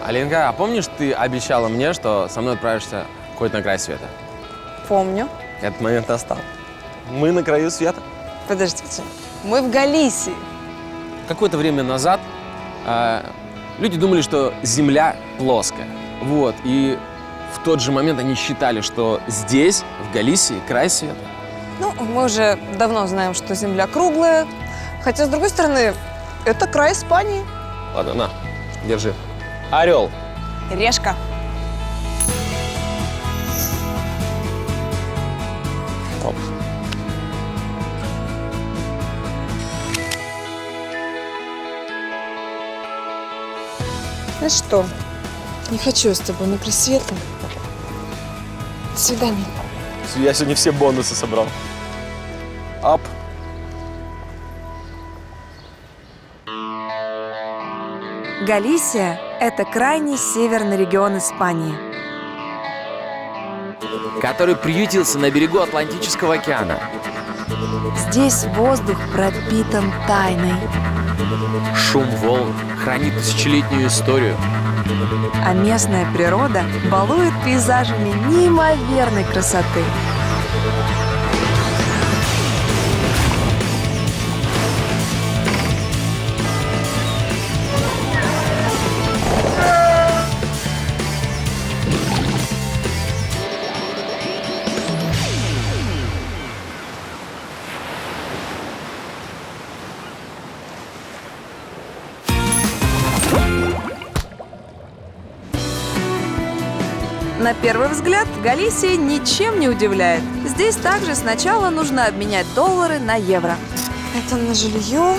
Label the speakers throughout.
Speaker 1: Алинка, а помнишь, ты обещала мне, что со мной отправишься хоть на край света?
Speaker 2: Помню.
Speaker 1: Этот момент настал. Мы на краю света.
Speaker 2: Подождите. Мы в Галисии.
Speaker 1: Какое-то время назад люди думали, что Земля плоская. Вот. И в тот же момент они считали, что здесь, в Галисии, край света.
Speaker 2: Ну, мы уже давно знаем, что Земля круглая. Хотя, с другой стороны, это край Испании.
Speaker 1: Ладно, на, держи. Орел.
Speaker 2: Решка.
Speaker 1: Оп.
Speaker 2: Знаешь что? Не хочу я с тобой на край света. До свидания.
Speaker 1: Я сегодня все бонусы собрал. Ап.
Speaker 3: Галисия – это крайний северный регион Испании.
Speaker 4: Который приютился на берегу Атлантического океана.
Speaker 3: Здесь воздух пропитан тайной,
Speaker 4: Шум волн хранит тысячелетнюю историю.
Speaker 3: а местная природа балует пейзажами неимоверной красоты. На первый взгляд, Галисия ничем не удивляет. Здесь также сначала нужно обменять доллары на евро.
Speaker 2: Это на жилье,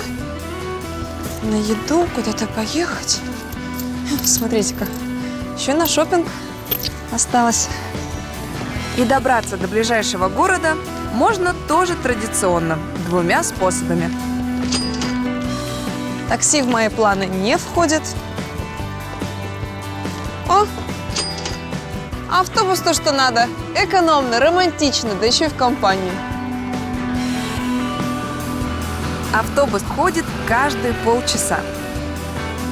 Speaker 2: на еду, куда-то поехать. Смотрите-ка, еще на шопинг осталось.
Speaker 3: И добраться до ближайшего города можно тоже традиционно, двумя способами.
Speaker 2: Такси в мои планы не входит. О! Автобус то, что надо. Экономно, романтично, да еще и в компании.
Speaker 3: Автобус ходит каждые полчаса.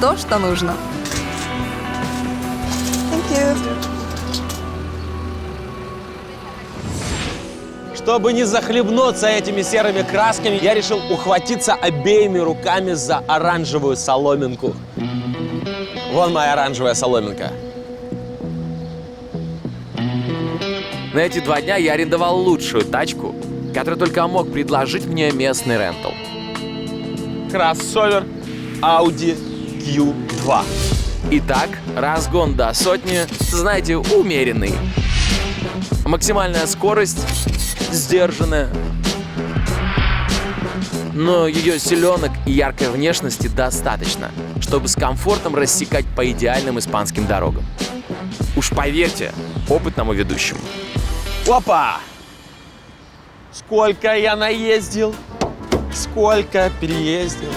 Speaker 3: То, что нужно.
Speaker 2: Thank you.
Speaker 1: Чтобы не захлебнуться этими серыми красками, я решил ухватиться обеими руками за оранжевую соломинку. Вон моя оранжевая соломинка.
Speaker 4: На эти 2 дня я арендовал лучшую тачку, которую только мог предложить мне местный рентал.
Speaker 1: Кроссовер Audi Q2.
Speaker 4: Итак, разгон до 100, знаете, умеренный. Максимальная скорость сдержанная. Но ее селенок и яркой внешности достаточно, чтобы с комфортом рассекать по идеальным испанским дорогам. Уж поверьте опытному ведущему.
Speaker 1: Опа! Сколько я наездил, сколько переездил,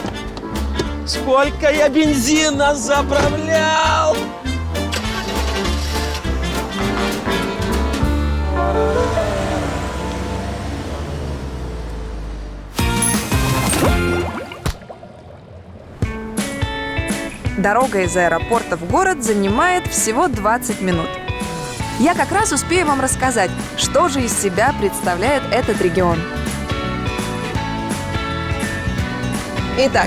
Speaker 1: сколько я бензина заправлял!
Speaker 3: Дорога из аэропорта в город занимает всего 20 минут. Я как раз успею вам рассказать, что же из себя представляет этот регион.
Speaker 2: Итак,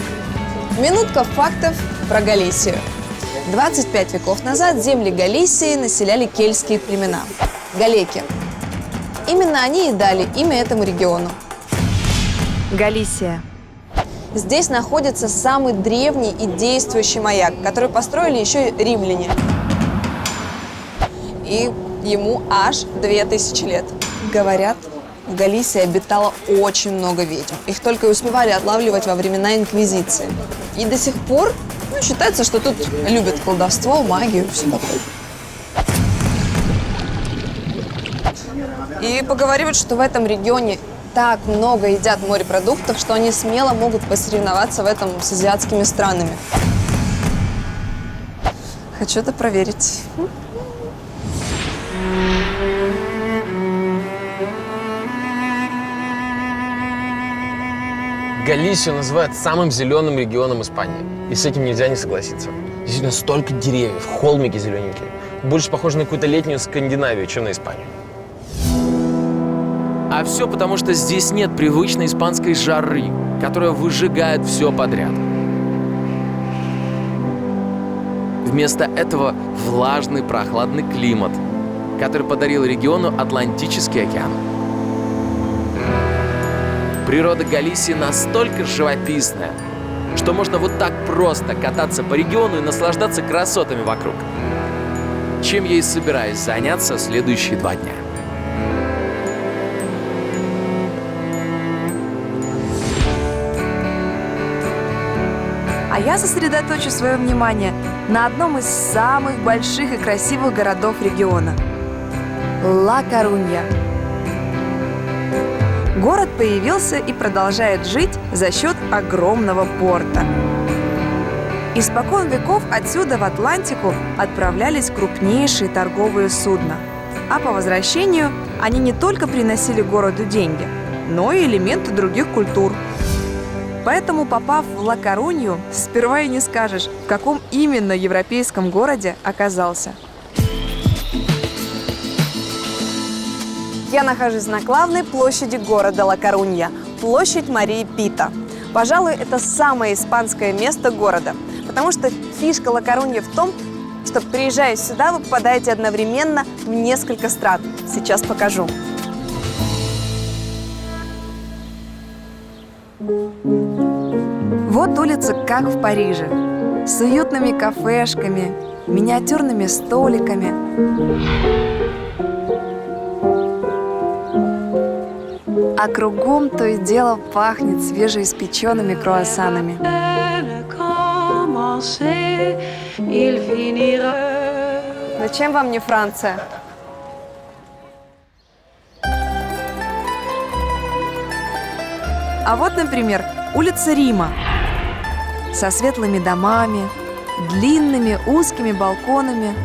Speaker 2: минутка фактов про Галисию. 25 веков назад земли Галисии населяли кельтские племена – галеки. Именно они и дали имя этому региону.
Speaker 3: Галисия.
Speaker 2: Здесь находится самый древний и действующий маяк, который построили еще и римляне. И ему аж 2000 лет. Говорят, в Галисии обитало очень много ведьм. Их только и успевали отлавливать во времена Инквизиции. И до сих пор считается, что тут любят колдовство, магию, все такое. И поговаривают, что в этом регионе так много едят морепродуктов, что они смело могут посоревноваться в этом с азиатскими странами. Хочу это проверить.
Speaker 1: Галисию называют самым зеленым регионом Испании. И с этим нельзя не согласиться. Действительно, столько деревьев, холмики зелененькие. Больше похоже на какую-то летнюю Скандинавию, чем на Испанию.
Speaker 4: А все потому, что здесь нет привычной испанской жары, которая выжигает все подряд. Вместо этого влажный прохладный климат, который подарил региону Атлантический океан. Природа Галисии настолько живописная, что можно вот так просто кататься по региону и наслаждаться красотами вокруг. Чем я и собираюсь заняться следующие 2 дня.
Speaker 3: А я сосредоточу свое внимание на одном из самых больших и красивых городов региона – Ла-Корунья. Город появился и продолжает жить за счет огромного порта. Испокон веков отсюда в Атлантику отправлялись крупнейшие торговые судна. А по возвращению они не только приносили городу деньги, но и элементы других культур. Поэтому, попав в Ла-Корунью, сперва и не скажешь, в каком именно европейском городе оказался. Я нахожусь на главной площади города Ла-Корунья – площадь Марии Пита. Пожалуй, это самое испанское место города, потому что фишка Ла-Коруньи в том, что, приезжая сюда, вы попадаете одновременно в несколько стран. Сейчас покажу. Вот улица, как в Париже, с уютными кафешками, миниатюрными столиками. А кругом то и дело пахнет свежеиспеченными круассанами. Зачем вам не Франция? А вот, например, улица Рима со светлыми домами, длинными узкими балконами.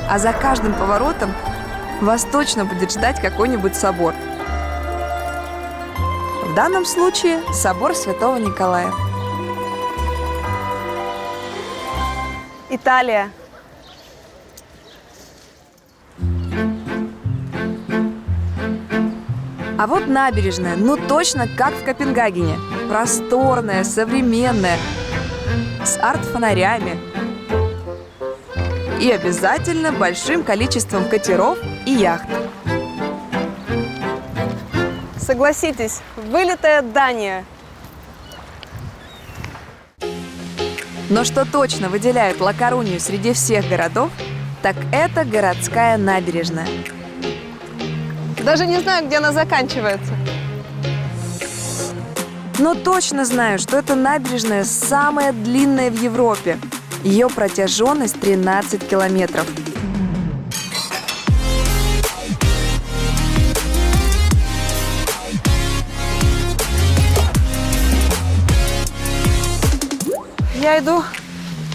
Speaker 3: А за каждым поворотом вас точно будет ждать какой-нибудь собор. В данном случае собор Святого Николая. Италия. А вот набережная, ну точно как в Копенгагене. Просторная, современная, с арт-фонарями. И обязательно большим количеством катеров и яхт. Согласитесь, вылитая Дания. Но что точно выделяет Ла-Корунью среди всех городов, так это городская набережная. Даже не знаю, где она заканчивается. Но точно знаю, что эта набережная самая длинная в Европе. Ее протяженность 13 километров. Я иду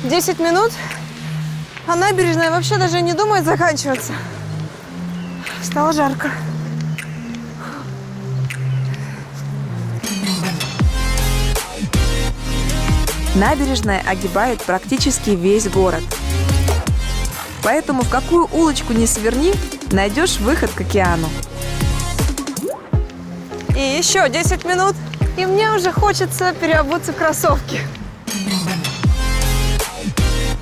Speaker 3: 10 минут, а набережная вообще даже не думает заканчиваться. Стало жарко. Набережная огибает практически весь город. Поэтому в какую улочку ни сверни, найдешь выход к океану. И еще 10 минут, и мне уже хочется переобуться в кроссовки.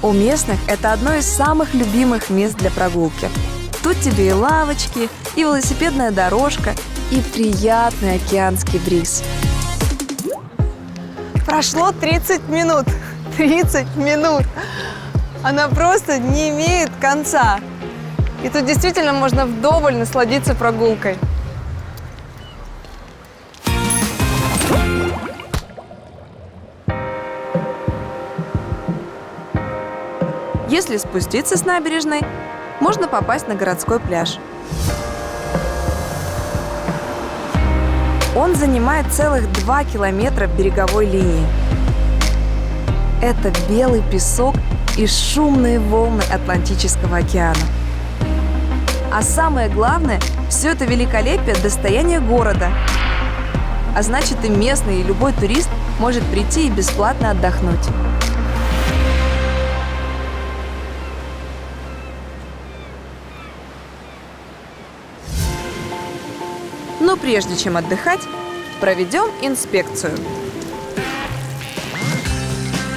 Speaker 3: У местных это одно из самых любимых мест для прогулки. Тут тебе и лавочки, и велосипедная дорожка, и приятный океанский бриз. Прошло 30 минут. 30 минут. Она просто не имеет конца. И тут действительно можно вдоволь насладиться прогулкой. Если спуститься с набережной, можно попасть на городской пляж. Он занимает целых 2 километра береговой линии. Это белый песок и шумные волны Атлантического океана. А самое главное, все это великолепие – достояние города. А значит, и местный, и любой турист может прийти и бесплатно отдохнуть. Но прежде чем отдыхать, проведем инспекцию.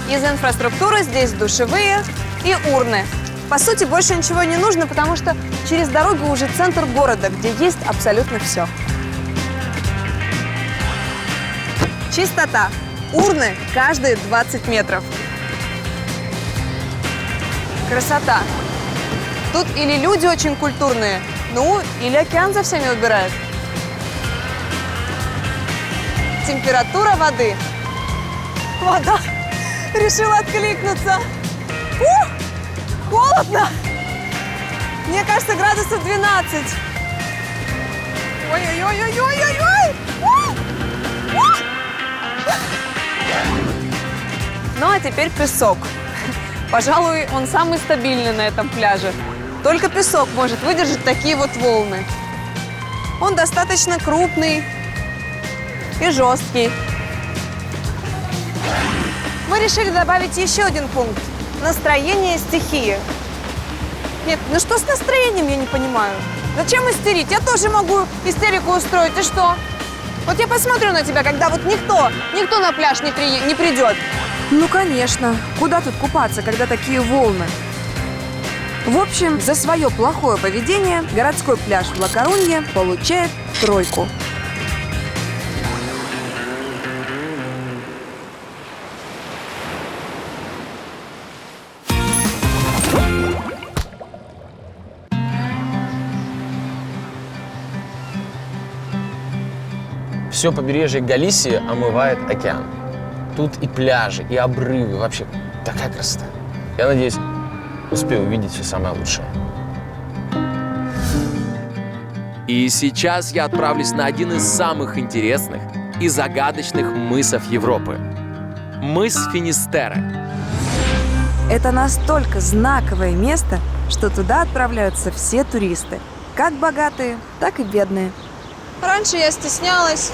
Speaker 2: Из инфраструктуры здесь душевые и урны. По сути, больше ничего не нужно, потому что через дорогу уже центр города, где есть абсолютно все. Чистота. Урны каждые 20 метров. Красота. Тут или люди очень культурные, ну, или океан за всеми убирает. Температура воды. Вода решила откликнуться. Холодно. Мне кажется, градусов 12. Ой-ой-ой-ой-ой-ой-ой. Ну, а теперь песок. Пожалуй, он самый стабильный на этом пляже. Только песок может выдержать такие вот волны. Он достаточно крупный и жесткий. Мы решили добавить еще один пункт. Настроение стихии. Нет, ну что с настроением, я не понимаю. Зачем истерить? Я тоже могу истерику устроить. И что? Вот я посмотрю на тебя, когда вот никто на пляж не придет.
Speaker 3: Ну, конечно. Куда тут купаться, когда такие волны? В общем, за свое плохое поведение городской пляж в Ла-Корунье получает 3.
Speaker 1: Все побережье Галисии омывает океан. Тут и пляжи, и обрывы. Вообще, такая красота. Я надеюсь, успею увидеть все самое лучшее.
Speaker 4: И сейчас я отправлюсь на один из самых интересных и загадочных мысов Европы. Мыс Финистерре.
Speaker 3: Это настолько знаковое место, что туда отправляются все туристы. Как богатые, так и бедные.
Speaker 2: Раньше я стеснялась,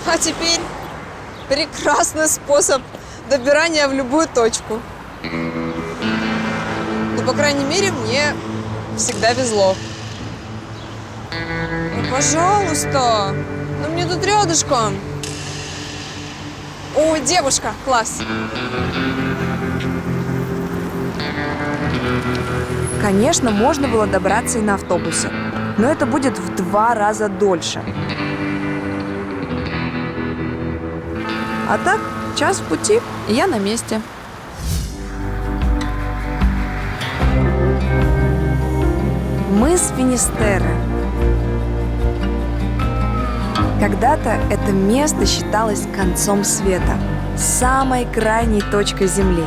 Speaker 2: а теперь прекрасный способ добирания в любую точку. Ну, по крайней мере, мне всегда везло. Ну, пожалуйста, ну мне тут рядышком. О, девушка, класс.
Speaker 3: Конечно, можно было добраться и на автобусе, но это будет в 2 раза дольше. А так, час в пути, и я на месте. Мыс Финистерре. Когда-то это место считалось концом света, самой крайней точкой Земли.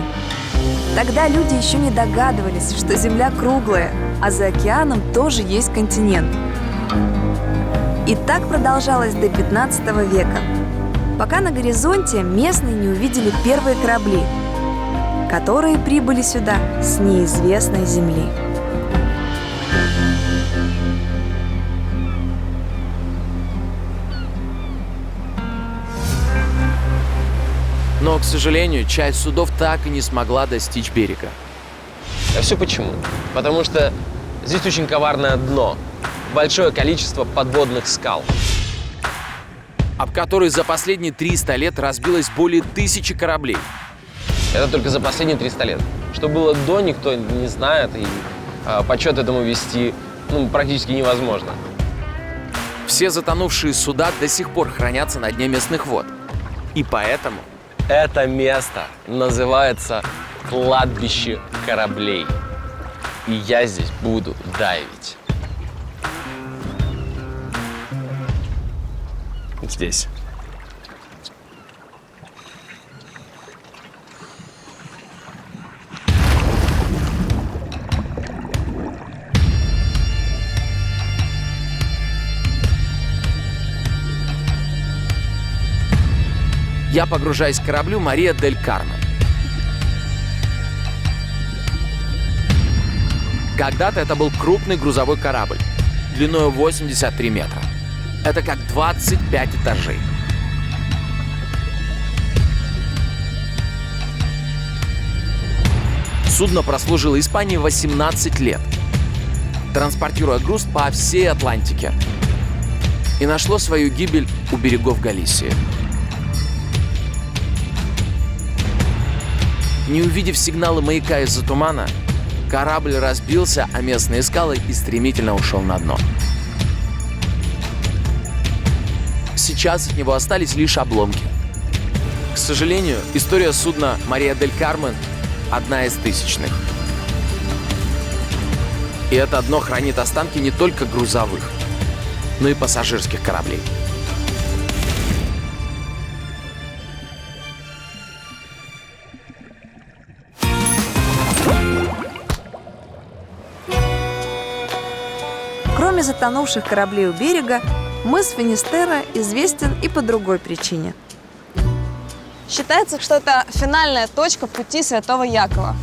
Speaker 3: Тогда люди еще не догадывались, что Земля круглая, а за океаном тоже есть континент. И так продолжалось до 15 века, пока на горизонте местные не увидели первые корабли, которые прибыли сюда с неизвестной Земли.
Speaker 4: Но, к сожалению, часть судов так и не смогла достичь берега.
Speaker 1: А все почему? Потому что здесь очень коварное дно. Большое количество подводных скал.
Speaker 4: Об которой за последние 300 лет разбилось более 1000 кораблей.
Speaker 1: Это только за последние 300 лет. Что было до, никто не знает, и подсчет этому вести практически невозможно.
Speaker 4: Все затонувшие суда до сих пор хранятся на дне местных вод. И поэтому
Speaker 1: это место называется кладбище кораблей. И я здесь буду дайвить. Здесь.
Speaker 4: я погружаюсь к кораблю «Мария дель Кармен». Когда-то это был крупный грузовой корабль, длиной 83 метра. Это как 25 этажей. Судно прослужило Испании 18 лет, транспортируя груз по всей Атлантике. и нашло свою гибель у берегов Галисии. Не увидев сигнала маяка из-за тумана, корабль разбился о местные скалы и стремительно ушел на дно. Сейчас от него остались лишь обломки. К сожалению, история судна «Мария дель Кармен» одна из тысячных. И это дно хранит останки не только грузовых, но и пассажирских кораблей.
Speaker 3: Кроме затонувших кораблей у берега, мыс Финистерра известен и по другой причине.
Speaker 2: Считается, что это финальная точка пути Святого Якова.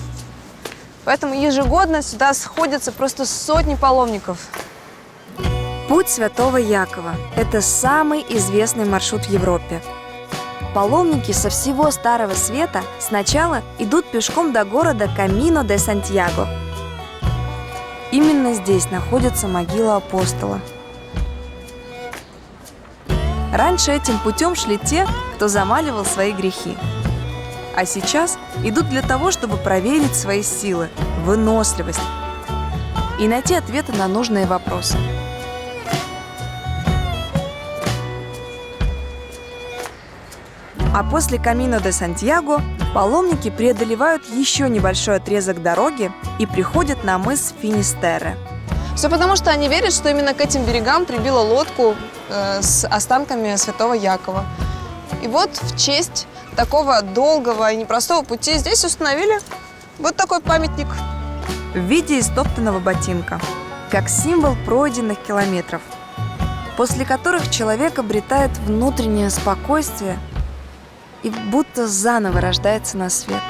Speaker 2: Поэтому ежегодно сюда сходятся просто сотни паломников.
Speaker 3: Путь Святого Якова – это самый известный маршрут в Европе. Паломники со всего Старого Света сначала идут пешком до города Камино де Сантьяго. Именно здесь находится могила апостола. Раньше этим путем шли те, кто замаливал свои грехи. А сейчас идут для того, чтобы проверить свои силы, выносливость и найти ответы на нужные вопросы. А после Камино де Сантьяго паломники преодолевают еще небольшой отрезок дороги и приходят на мыс Финистерре.
Speaker 2: Все потому, что они верят, что именно к этим берегам прибило лодку с останками Святого Якова. И вот в честь такого долгого и непростого пути здесь установили вот такой памятник.
Speaker 3: В виде истоптанного ботинка, как символ пройденных километров, после которых человек обретает внутреннее спокойствие и будто заново рождается на свет.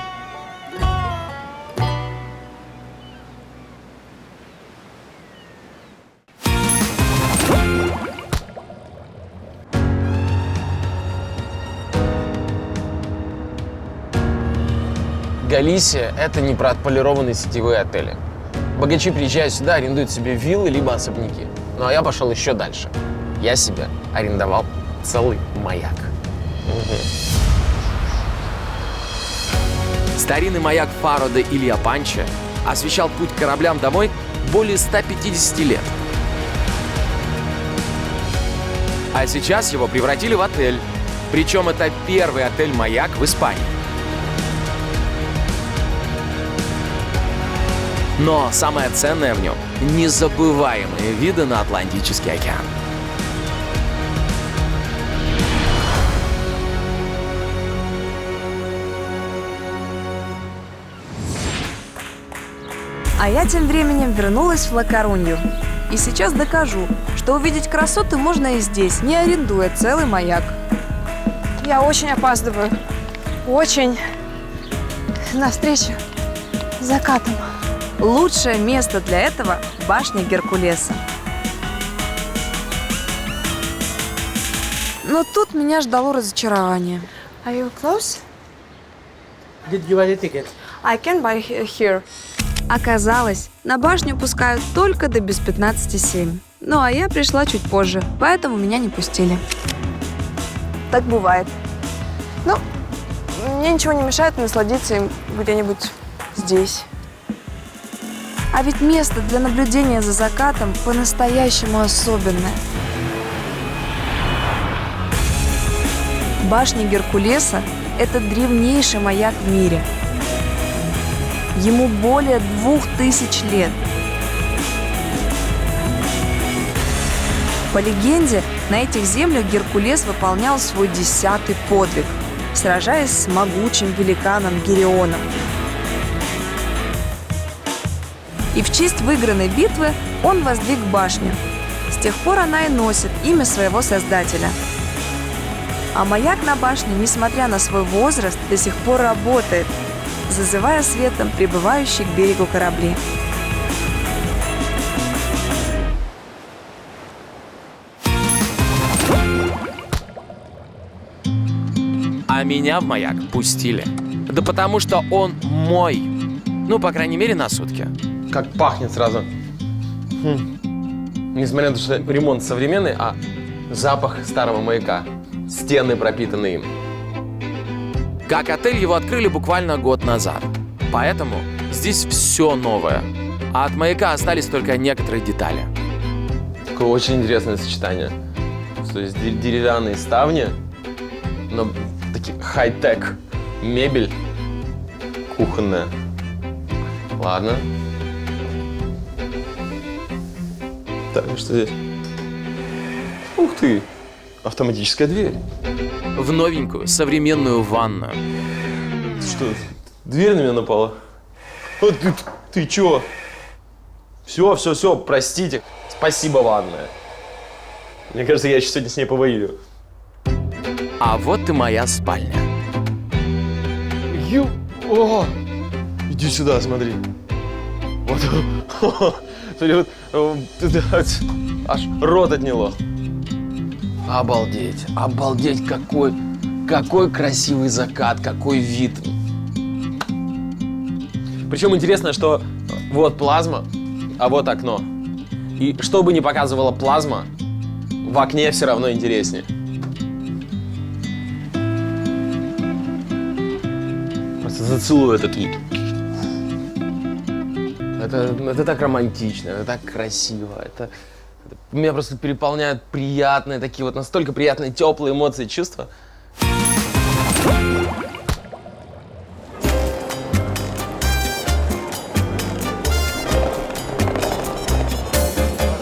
Speaker 1: Галисия – это не про отполированные сетевые отели. Богачи приезжают сюда, арендуют себе виллы либо особняки. Ну а я пошел еще дальше. Я себе арендовал целый маяк.
Speaker 4: Старинный маяк Фаро де Илья Панча освещал путь кораблям домой более 150 лет. А сейчас его превратили в отель. Причем это первый отель-маяк в Испании. Но самое ценное в нем – незабываемые виды на Атлантический океан.
Speaker 3: А я тем временем вернулась в Ла-Корунью. И сейчас докажу, что увидеть красоты можно и здесь, не арендуя целый маяк.
Speaker 2: Я очень опаздываю. Очень. Навстречу с закатом.
Speaker 3: Лучшее место для этого – башня Геркулеса. Но тут меня ждало разочарование.
Speaker 2: Are you close?
Speaker 5: Did you buy the ticket?
Speaker 2: I can buy here.
Speaker 3: Оказалось, на башню пускают только до без 15:07. Ну а я пришла чуть позже, поэтому меня не пустили.
Speaker 2: Так бывает. Ну, мне ничего не мешает насладиться им где-нибудь здесь.
Speaker 3: А ведь место для наблюдения за закатом по-настоящему особенное. Башня Геркулеса – это древнейший маяк в мире. Ему более 2000 лет. По легенде, на этих землях Геркулес выполнял свой 10-й подвиг, сражаясь с могучим великаном Герионом. И в честь выигранной битвы он воздвиг башню. С тех пор она и носит имя своего создателя. А маяк на башне, несмотря на свой возраст, до сих пор работает, зазывая светом прибывающие к берегу корабли.
Speaker 4: А меня в маяк пустили. Да потому что он мой. Ну, по крайней мере, на сутки.
Speaker 1: Как пахнет сразу. Несмотря на то, что ремонт современный, а Запах старого маяка. Стены пропитаны им.
Speaker 4: Как отель его открыли буквально год назад. Поэтому здесь все новое. А от маяка остались только некоторые детали.
Speaker 1: Такое очень интересное сочетание. То есть деревянные ставни, но такие хай-тек. Мебель кухонная. Ладно. Так, что здесь? Ух ты! Автоматическая дверь.
Speaker 4: В новенькую современную ванную.
Speaker 1: Что, дверь на меня напала? Вот ты чё? Все, простите. Спасибо, ванная. Мне кажется, я еще сегодня с ней повоюю.
Speaker 4: А вот и моя спальня.
Speaker 1: О! Иди сюда, смотри. Вот. Смотри, вот. Аж рот отняло. Обалдеть. Обалдеть, какой красивый закат, какой вид. Причем интересно, что вот плазма, а вот окно. И что бы ни показывала плазма, в окне все равно интереснее. Просто зацелую этот вид. Это так романтично, это так красиво. Меня просто переполняют приятные такие вот, настолько приятные, теплые эмоции, чувства.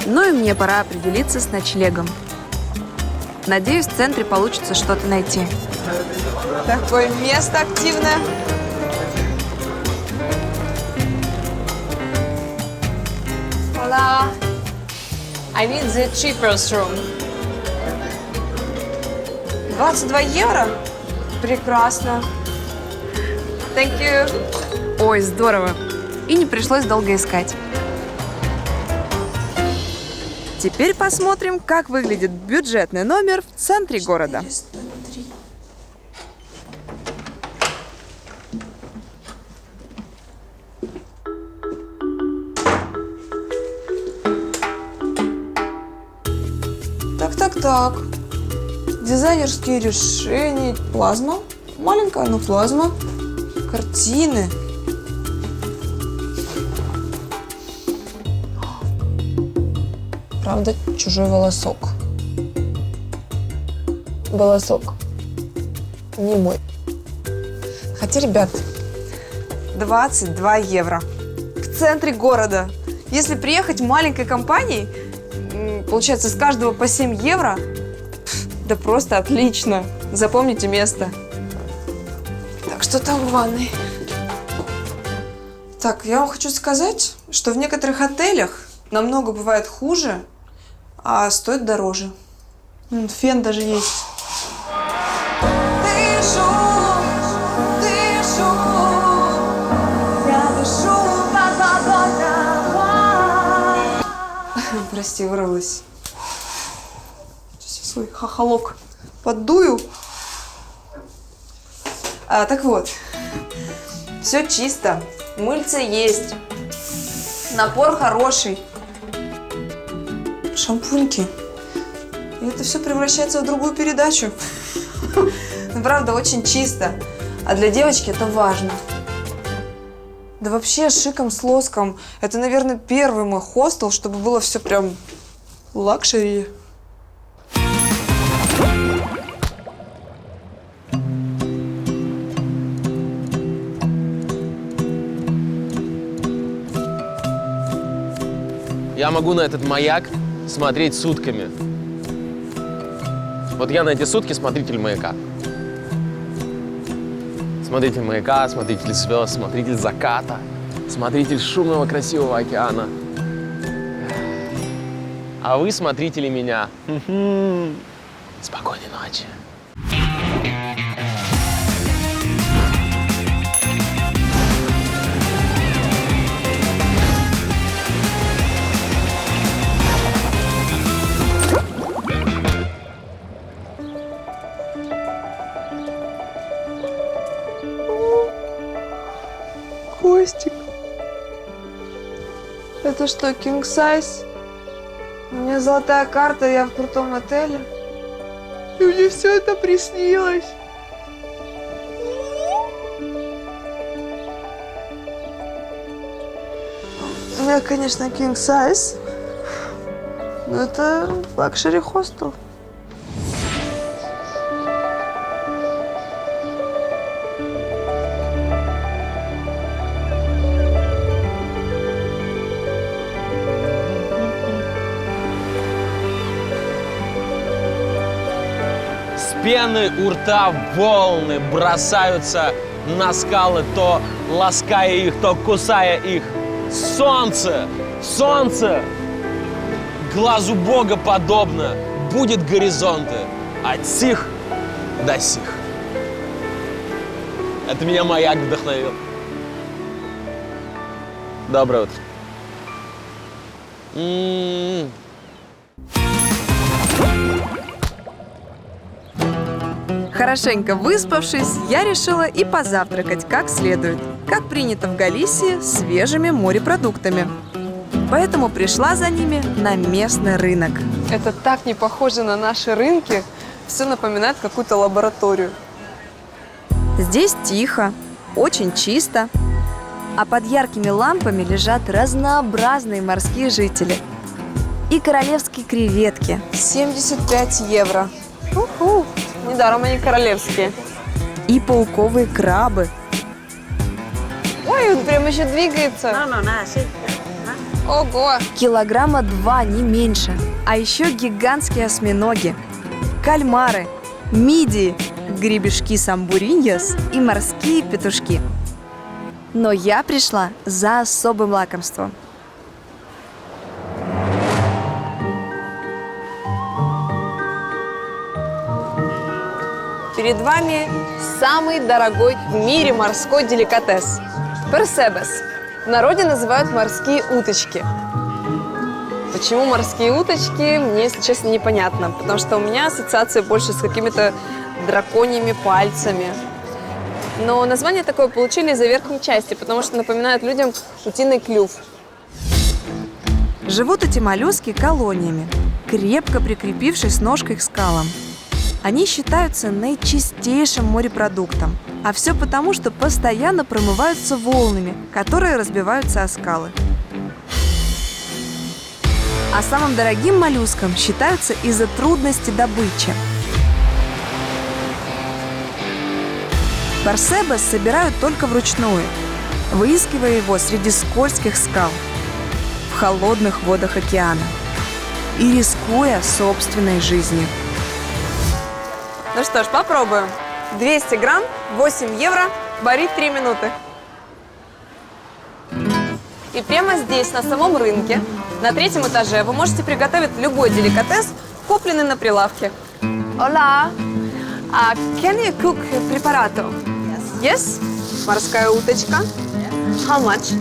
Speaker 3: Ну и мне пора определиться с ночлегом. Надеюсь, в центре получится что-то найти.
Speaker 2: Такое место активное. Hola. I need the cheapest room. 22 евро? Прекрасно. Thank you.
Speaker 3: Ой, здорово. И не пришлось долго искать. Теперь посмотрим, как выглядит бюджетный номер в центре города.
Speaker 2: Так. Дизайнерские решения. Плазма. Маленькая, но плазма. Картины. Правда, чужой волосок. Волосок. Не мой. Хотя, ребят, 22 евро. В центре города. Если приехать маленькой компанией, получается, с каждого по 7 евро. Да просто отлично. Запомните место. Так, что там в ванной? Так, я вам хочу сказать, что в некоторых отелях намного бывает хуже, а стоит дороже. Фен даже есть. Дышу, я дышу, прости, вырвалась. Сейчас я свой хохолок поддую. Так вот, все чисто, мыльце есть, напор хороший, шампуньки. И это все превращается в другую передачу. Ну, правда, очень чисто. А для девочки это важно. Да вообще, шиком с лоском. Это, наверное, первый мой хостел, чтобы было все прям лакшери.
Speaker 1: Я могу на этот маяк смотреть сутками. Вот я на эти сутки смотритель маяка. Смотритель маяка, смотритель звезд, смотритель заката, смотритель шумного красивого океана. А вы смотрители меня. Спокойной ночи.
Speaker 2: Костик. Это что, king size? У меня золотая карта, я в крутом отеле. И мне все это приснилось. У меня, конечно, king size, но это лакшери хостел.
Speaker 1: С пены у рта волны бросаются на скалы, то лаская их, то кусая их. Солнце, солнце, глазу Бога подобно, будет горизонты от сих до сих. Это меня маяк вдохновил. Доброе утро.
Speaker 3: Хорошенько выспавшись, я решила и позавтракать как следует, как принято в Галисии, свежими морепродуктами. Поэтому пришла за ними на местный рынок.
Speaker 2: Это так не похоже на наши рынки. Все напоминает какую-то лабораторию.
Speaker 3: Здесь тихо, очень чисто, а под яркими лампами лежат разнообразные морские жители. И королевские креветки,
Speaker 2: 75 евро. Уху. Недаром они королевские.
Speaker 3: и пауковые крабы,
Speaker 2: Ой, он прям еще двигается. Ого!
Speaker 3: килограмма 2, не меньше. А еще гигантские осьминоги, кальмары, мидии, гребешки самбуриньос и морские петушки. Но я пришла за особым лакомством.
Speaker 2: Перед вами самый дорогой в мире морской деликатес – персебес. В народе называют морские уточки. Почему морские уточки, мне, если честно, непонятно. Потому что у меня ассоциация больше с какими-то драконьими пальцами. Но название такое получили из-за верхней части, потому что напоминает людям утиный клюв.
Speaker 3: Живут эти моллюски колониями, крепко прикрепившись ножкой к скалам. Они считаются наичистейшим морепродуктом. А все потому, что постоянно промываются волнами, которые разбиваются о скалы. А самым дорогим моллюском считаются из-за трудности добычи. Персебес собирают только вручную, выискивая его среди скользких скал, в холодных водах океана и рискуя собственной жизнью.
Speaker 2: Ну что ж, попробуем. 200 грамм, 8 евро, варить 3 минуты. И прямо здесь, на самом рынке, на 3-м этаже, вы можете приготовить любой деликатес, купленный на прилавке. Hola! Can you cook preparato? Yes? Морская уточка. How much?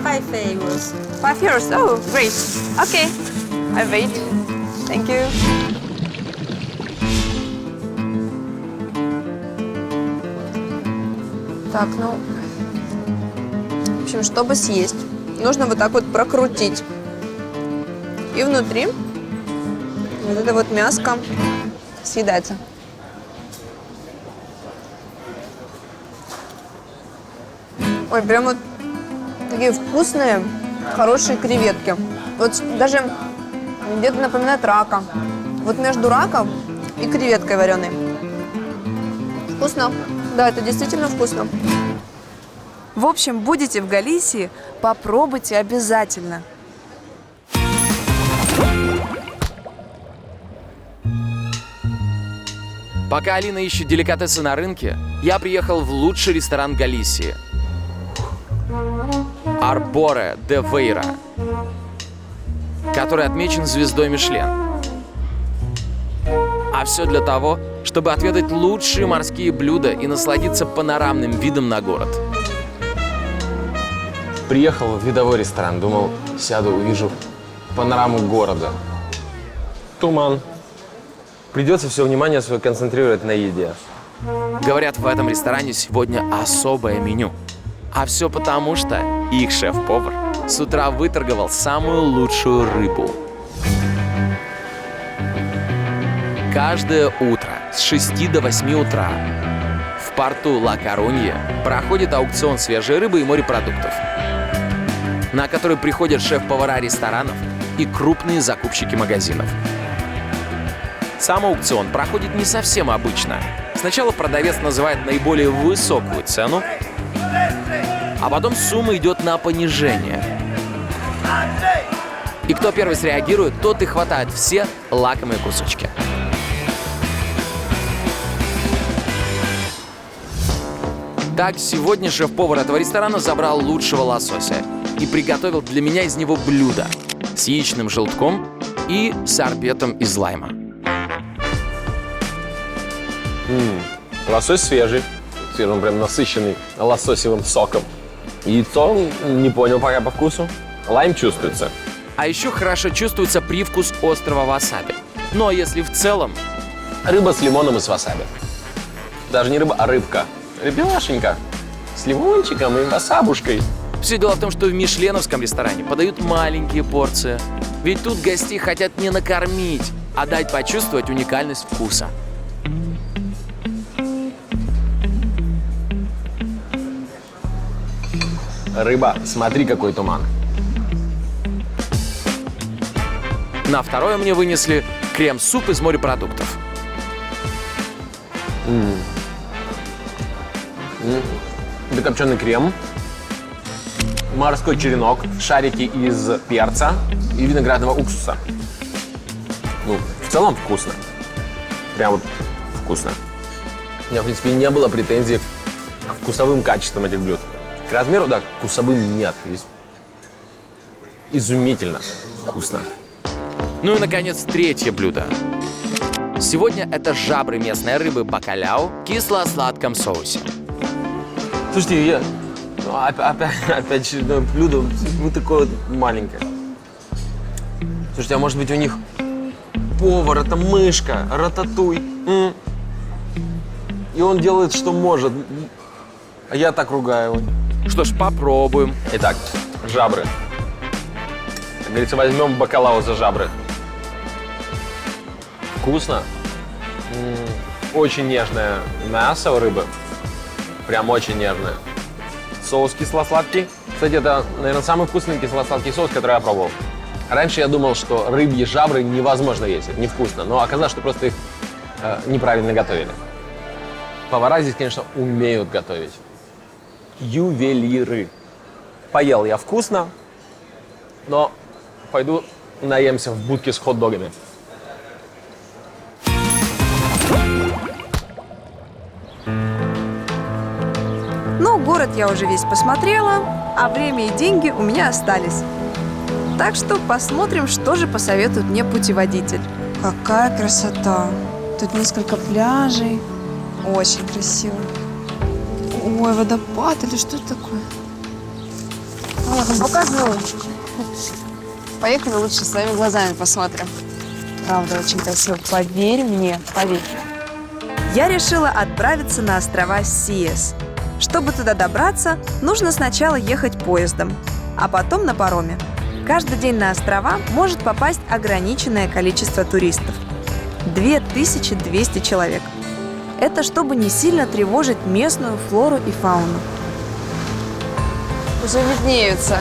Speaker 6: 5 euros.
Speaker 2: 5 euros. Oh, great. Okay. I wait. Thank you. Так, ну, в общем, чтобы съесть, нужно вот так вот прокрутить. И внутри вот это вот мяско съедается. Ой, прям вот такие вкусные, хорошие креветки. Вот даже где-то напоминает рака. Вот между раком и креветкой вареной. Вкусно. Да, это действительно вкусно.
Speaker 3: В общем, будете в Галисии, попробуйте обязательно.
Speaker 4: Пока Алина ищет деликатесы на рынке, я приехал в лучший ресторан Галисии. Арборе де Вейра, который отмечен звездой Мишлен. А все для того, чтобы отведать лучшие морские блюда и насладиться панорамным видом на город.
Speaker 1: Приехал в видовой ресторан, думал, сяду, увижу панораму города. Туман. Придется все внимание свое концентрировать на еде.
Speaker 4: Говорят, в этом ресторане сегодня особое меню. А все потому, что их шеф-повар с утра выторговал самую лучшую рыбу. Каждое утро с 6 до 8 утра в порту Ла-Корунья проходит аукцион свежей рыбы и морепродуктов, на который приходят шеф-повара ресторанов и крупные закупщики магазинов. Сам аукцион проходит не совсем обычно. Сначала продавец называет наиболее высокую цену, а потом сумма идет на понижение. И кто первый среагирует, тот и хватает все лакомые кусочки. Так, сегодня шеф-повар этого ресторана забрал лучшего лосося и приготовил для меня из него блюдо с яичным желтком и сорбетом из лайма.
Speaker 1: Лосось свежий. Он прям насыщенный лососевым соком. Яйцо не понял пока по вкусу. Лайм чувствуется.
Speaker 4: А еще хорошо чувствуется привкус острого васаби. Ну а если в целом...
Speaker 1: Рыба с лимоном и с васаби. Даже не рыба, а рыбка. Рыбешенька. С лимончиком и васабушкой.
Speaker 4: Все дело в том, что в мишленовском ресторане подают маленькие порции. Ведь тут гостей хотят не накормить, а дать почувствовать уникальность вкуса.
Speaker 1: Рыба, смотри, какой туман.
Speaker 4: На второе мне вынесли крем-суп из морепродуктов.
Speaker 1: Это копченый крем, морской черенок, шарики из перца и виноградного уксуса. Ну, в целом вкусно. Прям вот вкусно. У меня, в принципе, не было претензий к вкусовым качествам этих блюд. К размеру, да, к вкусовым нет. Здесь изумительно вкусно.
Speaker 4: Ну и, наконец, третье блюдо. Сегодня это жабры местной рыбы бакаляу в кисло-сладком соусе.
Speaker 1: Слушайте, опять очередное блюдо, вот такое вот маленькое. Слушайте, а может быть у них повар, это мышка, рататуй. И он делает, что может. А я так ругаю его.
Speaker 4: Что ж, попробуем.
Speaker 1: Итак, жабры. Как говорится, возьмем бакалау за жабры. Вкусно. Очень нежное мясо у рыбы. Прям очень нежное. Соус кисло-сладкий. Кстати, это, наверное, самый вкусный кисло-сладкий соус, который я пробовал. Раньше я думал, что рыбьи жабры невозможно есть, это невкусно. Но оказалось, что просто их неправильно готовили. Повара здесь, конечно, умеют готовить. Ювелиры. Поел я вкусно, но пойду наемся в будке с хот-догами.
Speaker 3: Ну, город я уже весь посмотрела, а время и деньги у меня остались. Так что посмотрим, что же посоветует мне путеводитель.
Speaker 2: Какая красота. Тут несколько пляжей. Очень красиво. Ой, водопад или что это такое? Ладно, показываю. Поехали лучше своими глазами посмотрим. Правда, очень красиво. Поверь мне, поверь.
Speaker 3: Я решила отправиться на острова Сиес. Чтобы туда добраться, нужно сначала ехать поездом, а потом на пароме. Каждый день на острова может попасть ограниченное количество туристов – 2200 человек. Это чтобы не сильно тревожить местную флору и фауну.
Speaker 2: Уже виднеются.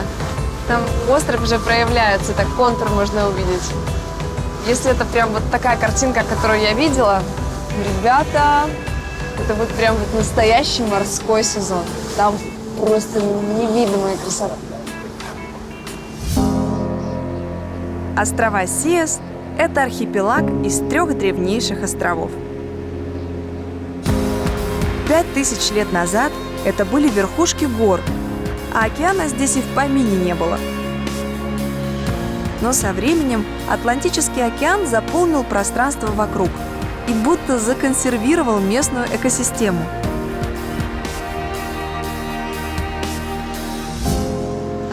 Speaker 2: Там остров уже проявляется, так контур можно увидеть. Если это прям вот такая картинка, которую я видела, ребята, это будет прям вот настоящий морской сезон. Там просто невидимая красота.
Speaker 3: Острова Сиес – это архипелаг из 3 древнейших островов. 5000 лет назад это были верхушки гор, а океана здесь и в помине не было. Но со временем Атлантический океан заполнил пространство вокруг и будто законсервировал местную экосистему.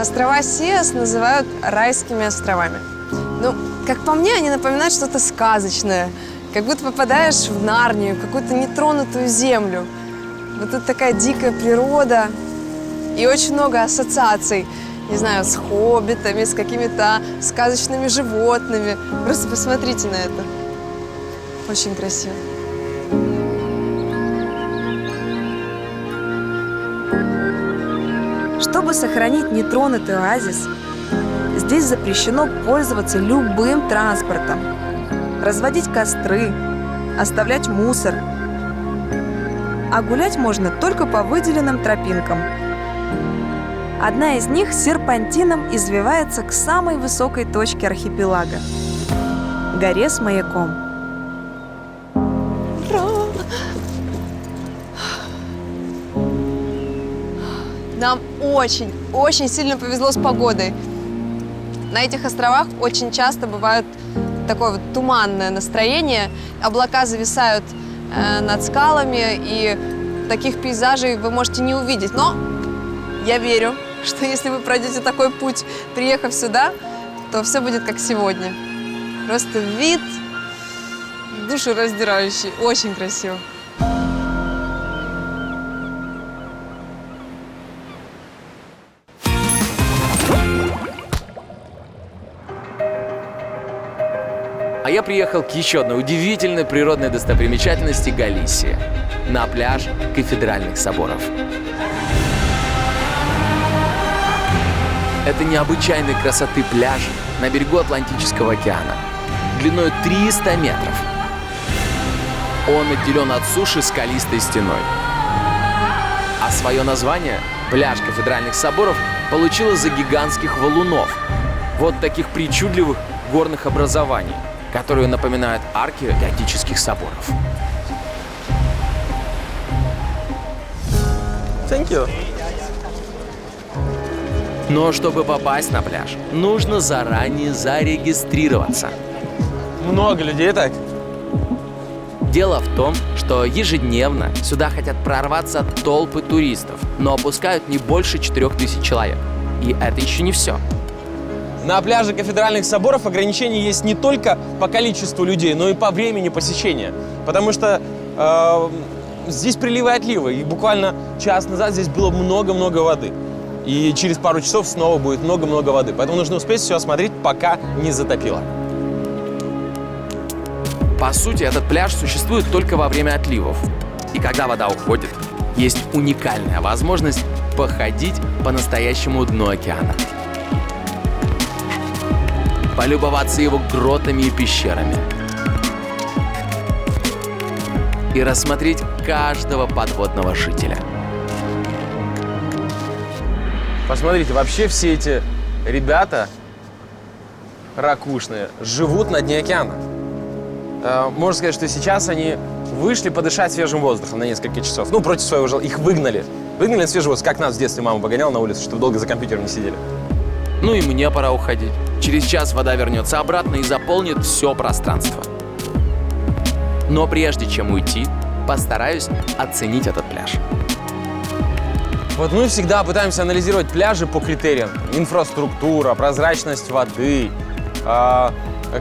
Speaker 2: Острова Сиес называют райскими островами. Ну, как по мне, они напоминают что-то сказочное. Как будто попадаешь в Нарнию, в какую-то нетронутую землю. Вот тут такая дикая природа и очень много ассоциаций. Не знаю, с хоббитами, с какими-то сказочными животными. Просто посмотрите на это. Очень красиво.
Speaker 3: Чтобы сохранить нетронутый оазис, здесь запрещено пользоваться любым транспортом, разводить костры, оставлять мусор. А гулять можно только по выделенным тропинкам. Одна из них серпантином извивается к самой высокой точке архипелага – горе с маяком.
Speaker 2: Нам очень сильно повезло с погодой. На этих островах очень часто бывает такое вот туманное настроение. Облака зависают над скалами, и таких пейзажей вы можете не увидеть. Но я верю, что если вы пройдете такой путь, приехав сюда, то все будет как сегодня. Просто вид душераздирающий, очень красиво.
Speaker 4: А я приехал к еще одной удивительной природной достопримечательности Галисии – на пляж Кафедральных соборов. Это необычайной красоты пляж на берегу Атлантического океана, длиной 300 метров. Он отделен от суши скалистой стеной. А свое название пляж Кафедральных соборов получил из-за гигантских валунов, вот таких причудливых горных образований, которые напоминают арки готических соборов.
Speaker 1: Thank you.
Speaker 4: Но чтобы попасть на пляж, нужно заранее зарегистрироваться.
Speaker 1: Много людей так?
Speaker 4: Дело в том, что ежедневно сюда хотят прорваться толпы туристов, но опускают не больше 4000 человек. И это еще не все.
Speaker 1: На пляже Кафедральных соборов ограничения есть не только по количеству людей, но и по времени посещения. Потому что здесь приливы и отливы. И буквально час назад здесь было много-много воды. И через пару часов снова будет много-много воды. Поэтому нужно успеть все осмотреть, пока не затопило.
Speaker 4: По сути, этот пляж существует только во время отливов. И когда вода уходит, есть уникальная возможность походить по настоящему дну океана. Полюбоваться его гротами и пещерами. И рассмотреть каждого подводного жителя.
Speaker 1: Посмотрите, вообще все эти ребята ракушные живут на дне океана. Можно сказать, что сейчас они вышли подышать свежим воздухом на несколько часов. Ну, против своего желания. Их выгнали. Выгнали на свежий воздух, как нас в детстве мама погоняла на улицу, чтобы долго за компьютером не сидели.
Speaker 4: Ну и мне пора уходить. Через час вода вернется обратно и заполнит все пространство. Но прежде чем уйти, постараюсь оценить этот пляж.
Speaker 1: Вот мы всегда пытаемся анализировать пляжи по критериям. Инфраструктура, прозрачность воды,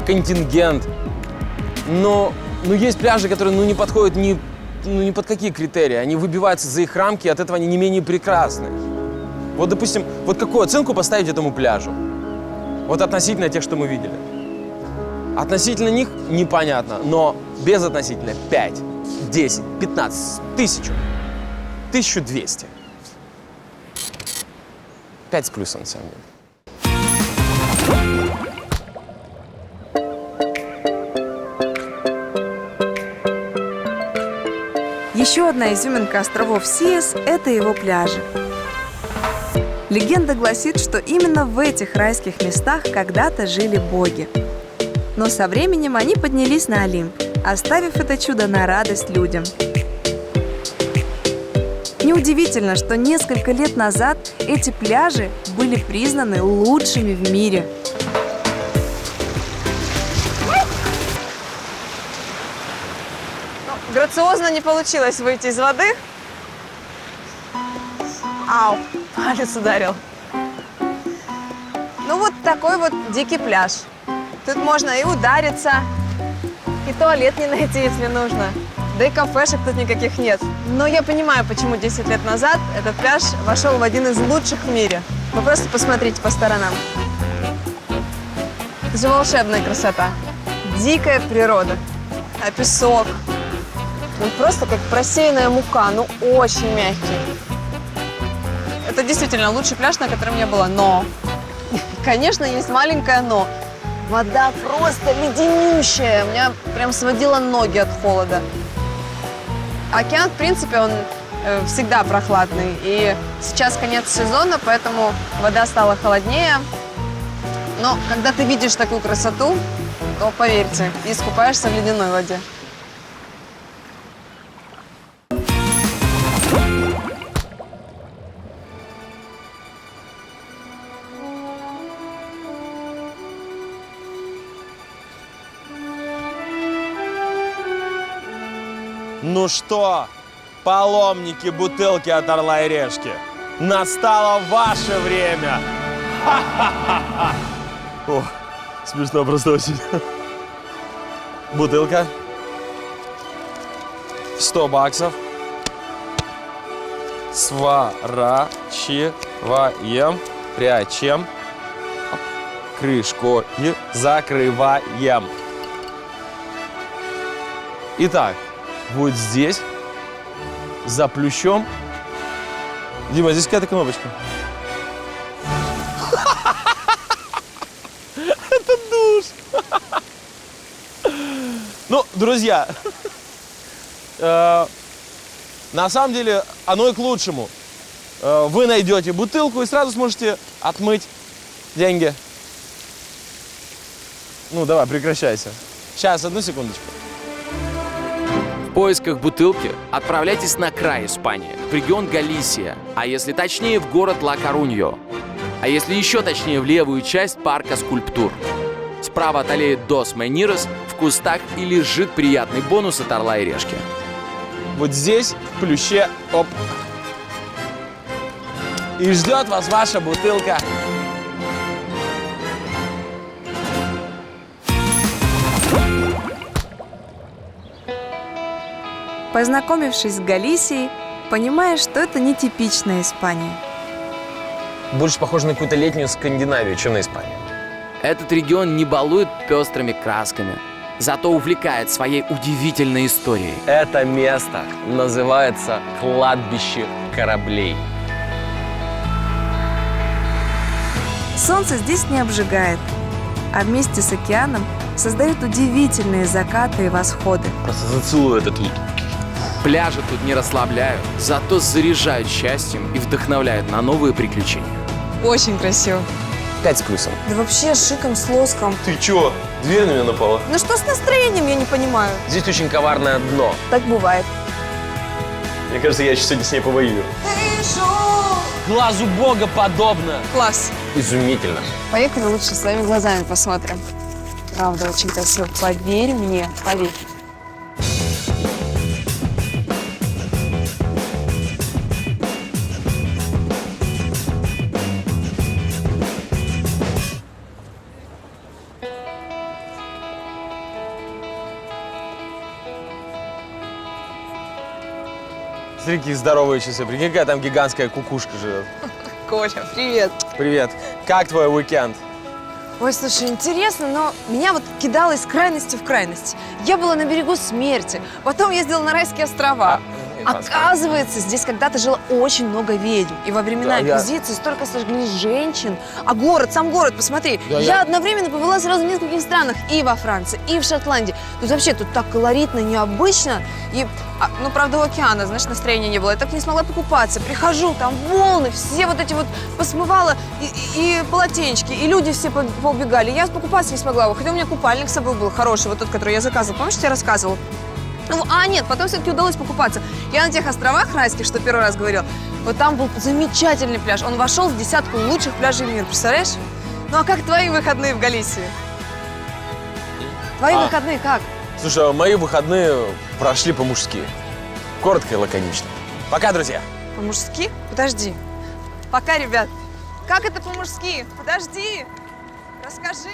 Speaker 1: контингент. Но есть пляжи, которые не подходят ни под какие критерии. Они выбиваются за их рамки, и от этого они не менее прекрасны. Вот, допустим, вот какую оценку поставить этому пляжу? Вот относительно тех, что мы видели. Относительно них непонятно, но безотносительно 5, 10, 15, 1000, 1200. 5 с плюсом, на самом деле.
Speaker 3: Еще одна изюминка островов Сиес – это его пляжи. Легенда гласит, что именно в этих райских местах когда-то жили боги. Но со временем они поднялись на Олимп, оставив это чудо на радость людям. Неудивительно, что несколько лет назад эти пляжи были признаны лучшими в мире.
Speaker 2: Грациозно не получилось выйти из воды. Ау, палец ударил. Ну вот такой вот дикий пляж. Тут можно и удариться, и туалет не найти, если нужно. Да и кафешек тут никаких нет. Но я понимаю, почему 10 лет назад этот пляж вошел в один из лучших в мире. Вы просто посмотрите по сторонам. Это же волшебная красота. Дикая природа. А песок? Он просто как просеянная мука, ну очень мягкий. Это действительно лучший пляж, на котором я была, но, конечно, есть маленькое но. Вода просто леденющая, у меня прям сводило ноги от холода. Океан, в принципе, он всегда прохладный, и сейчас конец сезона, поэтому вода стала холоднее. Но когда ты видишь такую красоту, то, поверьте, искупаешься в ледяной воде.
Speaker 1: Ну что, паломники бутылки от Орла и Решки, настало ваше время! Ха-ха-ха-ха! О, смешно просто очень. Бутылка. 100 баксов. Сворачиваем, прячем, крышку и закрываем. Итак, вот здесь, за плющом. Дима, здесь какая-то кнопочка. Это душ. Ну, друзья, на самом деле оно и к лучшему. Вы найдете бутылку и сразу сможете отмыть деньги. Ну, давай, прекращайся. Сейчас, одну секундочку.
Speaker 4: В поисках бутылки отправляйтесь на край Испании, в регион Галисия, а если точнее, в город Ла-Коруньо. А если еще точнее, в левую часть парка скульптур. Справа от аллеи Дос Менирос в кустах и лежит приятный бонус от Орла и Решки.
Speaker 1: Вот здесь, в плюще, оп. И ждет вас ваша бутылка.
Speaker 3: Познакомившись с Галисией, понимаешь, что это не типичная Испания.
Speaker 1: Больше похоже на какую-то летнюю Скандинавию, чем на Испанию.
Speaker 4: Этот регион не балует пестрыми красками, зато увлекает своей удивительной историей.
Speaker 1: Это место называется кладбище кораблей.
Speaker 3: Солнце здесь не обжигает, а вместе с океаном создают удивительные закаты и восходы.
Speaker 1: Просто зацелую этот вид.
Speaker 4: Пляжи тут не расслабляют, зато заряжают счастьем и вдохновляют на новые приключения.
Speaker 2: Очень красиво.
Speaker 1: 5 с плюсом.
Speaker 2: Да вообще шиком с лоском.
Speaker 1: Ты чё? Дверь на меня напала.
Speaker 2: Ну что с настроением, я не понимаю.
Speaker 1: Здесь очень коварное дно.
Speaker 2: Так бывает.
Speaker 1: Мне кажется, я еще сегодня с ней повоюю. Глазу Бога подобно.
Speaker 2: Класс.
Speaker 1: Изумительно.
Speaker 2: Поехали лучше своими глазами посмотрим. Правда, очень красиво. Поверь мне, поверь.
Speaker 1: Смотри, какие здоровые часы. Прикинь, какая там гигантская кукушка живет.
Speaker 2: Коля, привет.
Speaker 1: Привет. Как твой уикенд?
Speaker 2: Ой, слушай, интересно, но меня вот кидало из крайности в крайность. Я была на берегу смерти, потом ездила на райские острова. Оказывается, здесь когда-то жило очень много ведьм. И во времена Инквизиции столько сожгли женщин. А город, сам город, посмотри. Я одновременно побыла сразу в нескольких странах. И во Франции, и в Шотландии. Тут вообще тут так колоритно, необычно. И, ну, правда, у океана, знаешь, настроения не было. Я так не смогла покупаться. Прихожу, там волны, все вот эти вот посмывала. И полотенечки, и люди все поубегали. Я покупаться не смогла. Хотя у меня купальник с собой был хороший, вот тот, который я заказывала. Помнишь, я тебе рассказывала? Ну, нет, потом все-таки удалось покупаться. Я на тех островах райских, что первый раз говорил, вот там был замечательный пляж. Он вошел в 10 лучших пляжей мира, представляешь? Ну, а как твои выходные в Галисии? Твои выходные как?
Speaker 1: Слушай, мои выходные прошли по-мужски. Коротко и лаконично. Пока, друзья.
Speaker 2: По-мужски? Подожди. Пока, ребят. Как это по-мужски? Подожди. Расскажи.